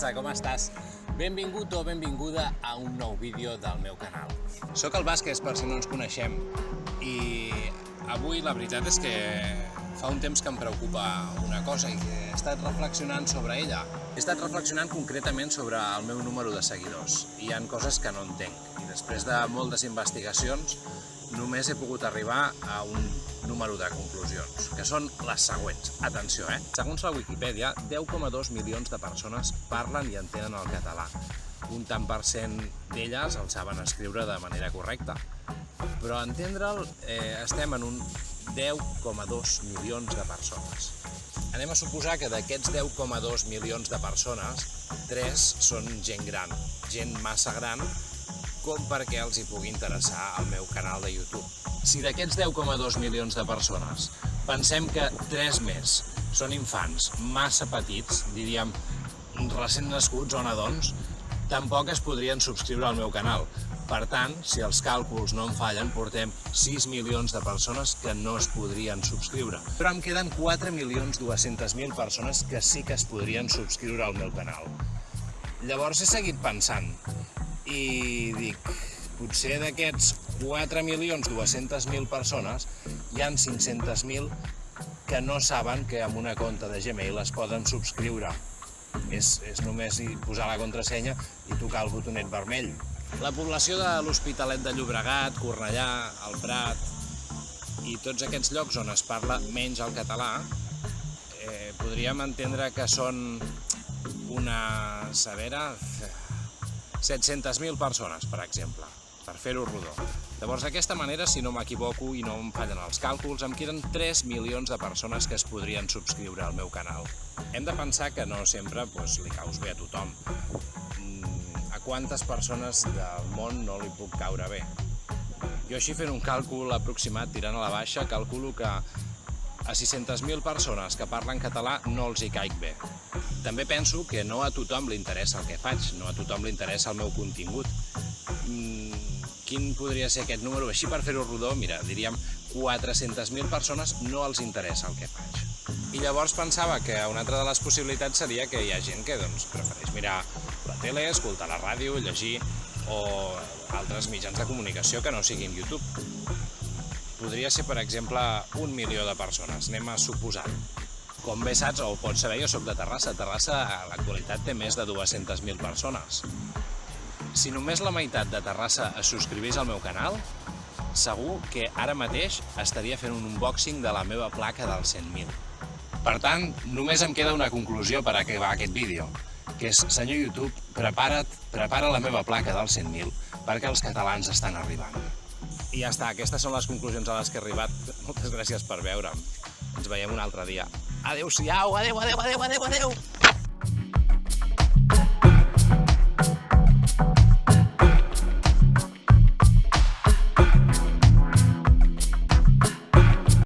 passa? Com estàs? Benvingut o benvinguda a un nou vídeo del meu canal. Soc el Vázquez, per si no ens coneixem, i avui la veritat és que fa un temps que em preocupa una cosa i que he estat reflexionant sobre ella. He estat reflexionant concretament sobre el meu número de seguidors. Hi ha coses que no entenc i després de moltes investigacions només he pogut arribar a un número de conclusions, que són les següents. Atenció, Segons la Wikipedia, 10,2 milions de persones parlen i entenen el català. Un tant per cent d'elles el saben escriure de manera correcta. Però a entendre'l estem en un 10,2 milions de persones. Anem a suposar que d'aquests 10,2 milions de persones, 3 són gent gran, gent massa gran, com perquè els hi pugui interessar el meu canal de YouTube. Si d'aquests 10,2 milions de persones pensem que 3 més són infants massa petits, diríem recent nascuts o nadons, tampoc es podrien subscriure al meu canal. Per tant, si els càlculs no em fallen, portem 6 milions de persones que no es podrien subscriure. Però em queden 4.200.000 persones que sí que es podrien subscriure al meu canal. Llavors he seguit pensant i dic, potser d'aquests 4.200.000 persones hi ha 500.000 que no saben que amb una compte de Gmail es poden subscriure. És només posar la contrasenya i tocar el botonet vermell. La població de l'Hospitalet de Llobregat, Cornellà, el Prat i tots aquests llocs on es parla menys el català, podríem entendre que són una severa 700.000 persones, per exemple, per fer-ho rodó. Llavors, d'aquesta manera, si no m'equivoco i no em fallen els càlculs, em queden 3 milions de persones que es podrien subscriure al meu canal. Hem de pensar que no sempre li caus bé a tothom. A quantes persones del món no li puc caure bé? Jo així fent un càlcul aproximat, tirant a la baixa, calculo que a 600.000 persones que parlen català no els hi caic bé. També penso que no a tothom li interessa el que faig, no a tothom li interessa el meu contingut. Quin podria ser aquest número? Així per fer-ho rodó, mira, diríem 400.000 persones no els interessa el que faig. I llavors pensava que una altra de les possibilitats seria que hi ha gent que prefereix mirar la tele, escoltar la ràdio, llegir o altres mitjans de comunicació que no siguin YouTube. Podria ser, per exemple, 1 milió de persones, anem a suposar. Com bé saps, o pots saber, jo soc de Terrassa. Terrassa a l'actualitat té més de 200.000 persones. Si només la meitat de Terrassa es subscrivís al meu canal, segur que ara mateix estaria fent un unboxing de la meva placa dels 100.000. Per tant, només em queda una conclusió per acabar aquest vídeo, que és, senyor YouTube, prepara la meva placa dels 100.000 perquè els catalans estan arribant. I ja està, aquestes són les conclusions a les que he arribat. Moltes gràcies per veure'm. Ens veiem un altre dia. Adéu-siau, adéu, adéu, adéu, adéu, adéu!